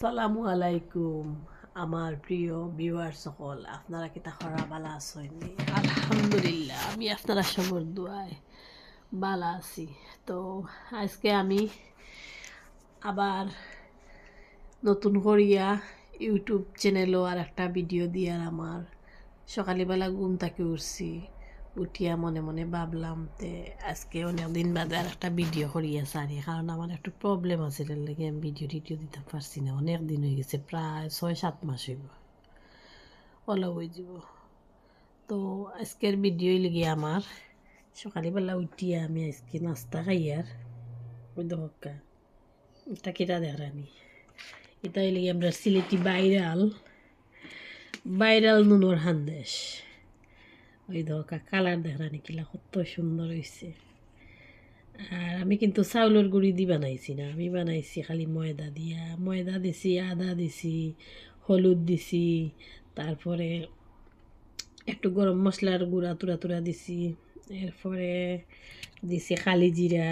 আসসালামু আলাইকুম আমার প্রিয় ভিউয়ার সকল, আপনারা কি তাহরা ভালো আছেন? আলহামদুলিল্লাহ, আমি আপনারা সবার দোয়ায় ভালো আছি। তো আজকে আমি আবার নতুন করিয়া ইউটিউব চ্যানেলও আর একটা ভিডিও দিয়ে আমার সকালবেলা ঘুম থেকে উঠিয়া মনে মনে ভাবলাম তে আজকে অনেকদিন বাদে আর একটা ভিডিও করিয়া সারি, কারণ আমার একটু প্রবলেম আছে, লেগে আমি ভিডিও দিতে পারছি না। অনেক দিন হয়ে গেছে, প্রায় 6-7 মাস হইব, অলপ হয়ে যাব। তো আজকের ভিডিও লেগে আমার সকালবেলা উঠিয়া আমি আজকে নাস্তা খাইয়ার ওই দহকা এটা কেটা দেখানি, এটা লেগে আমরা সিলেটি বাইরাল নুনোর হান্দেশ। ওই দহকা কালার দেখানি কিলা কত সুন্দর হয়েছে। আর আমি কিন্তু চাউলের গুঁড়ি দি বানাইছি না, আমি বানাইছি খালি ময়দা দিছি, আদা দিছি, হলুদ দিছি, তারপরে একটু গরম মশলার গুঁড়া তুরা দিছি, এরপরে দিছি খালি জিরা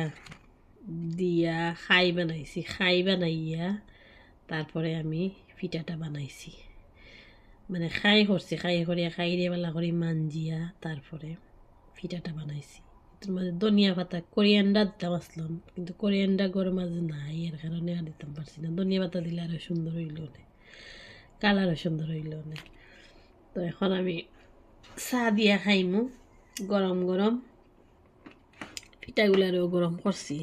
দিয়া খাই বানাইয়া তারপরে আমি পিঠাটা বানাইছি। মানে খাই করিয়া খাই দিয়ে বেলা করে মাঞ্জিয়া তারপরে পিঠাটা বানাইছি। তোর মাঝে ধনিয়া পাতা কোরিয়ান্ডার দিতাম আসলাম, কিন্তু কোরিয়ান্ডার গরম মাঝে নাই, এর কারণে আর দিতাম পারছি না। ধনিয়া পাতা দিলে আরও সুন্দর হইল না, কালারও সুন্দর হইল না। তো এখন আমি চা দিয়া খাইমু গরম গরম। পিঠাগুলারও গরম করছি,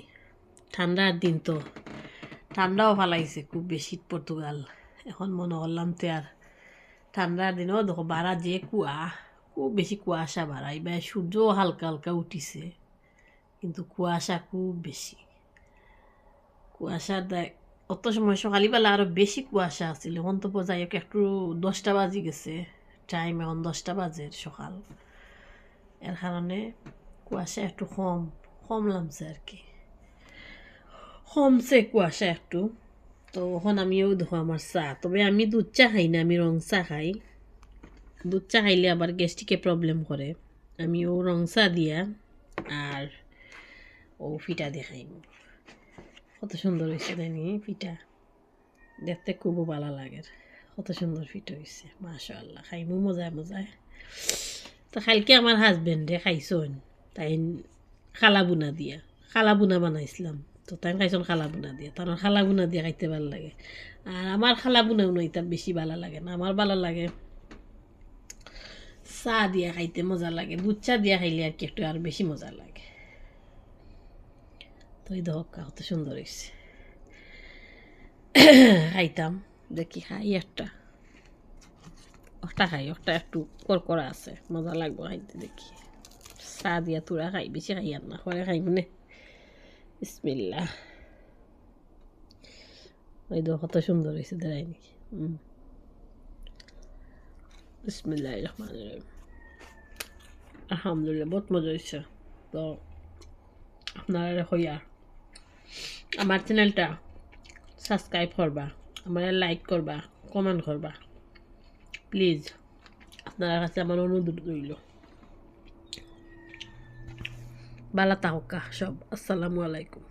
ঠান্ডার দিন তো ঠান্ডাও ফালাইছে খুব বেশি পর্তুগাল। এখন মনে করলাম তো আর ঠান্ডার দিনও দেখো বাড়া যে খুব বেশি কুয়াশা বাড়া, এবার সূর্যও হালকা হালকা উঠিছে, কিন্তু কুয়াশা খুব বেশি। কুয়াশার অত সময় সকালবেলা আরও বেশি কুয়াশা আছিল। এখন তো যাই হোক একটু 10টা বাজি গেছে, টাইম এখন 10টা বাজে সকাল, এর কারণে কুয়াশা একটু কম নামছে আর কি, কমছে কুয়াশা একটু। তো এখন আমিও দেখো আমার চা, তবে আমি দুধ চা খাই না, আমি রং চা খাই। দুধ চা খাইলে আবার গ্যাস্ট্রিকে প্রবলেম করে। আমি ও রং চা দিয়া আর ও ফিটা দিয়ে খাইব। কত সুন্দর হয়েছে তাইনি পিঠা, দেখতে খুবও ভালো লাগে। কত সুন্দর ফিট হয়েছে, মাশাআল্লাহ। খাইবো মজায়। তো কালকে আমার হাজবেন্ডে খাইছন, তাই খালা বুনা বানাইছিলাম। তো তাই খাইছন খালা বুনা দিয়া, তার খালা বুনা দিয়ে খাইতে ভালো লাগে। আর আমার খালা বুনাও নয়, তার বেশি ভালো লাগে না। আমার ভালো লাগে চা দিয়া খাইতে মজা লাগে, দুধ চা দিয়া খাইলে আর কি একটু আর বেশি মজা লাগে। তো এই দহকা কত সুন্দর হয়েছে, খাইতাম দেখি খাই একটা একটা একটু করকরা আছে, মজা লাগবে খাইতে। দেখি চা দিয়া তুরা খাই, বেশি খাই আর না, পরে খাই মানে। বিসমিল্লাহ। ওই দেখো কত সুন্দর হয়েছে, দেখাইনি। বিসমিল্লাহির রহমানির রহিম। আলহামদুলিল্লাহ, বহুত মজা হয়েছে। তো আপনারা হইয়া আমার চ্যানেলটা সাবস্ক্রাইব করবা, আমার লাইক করবা, কমেন্ট করবা প্লিজ। আপনার কাছে আমার অনুরোধ রইল। ভালো থাকা সব। আসসালামু আলাইকুম।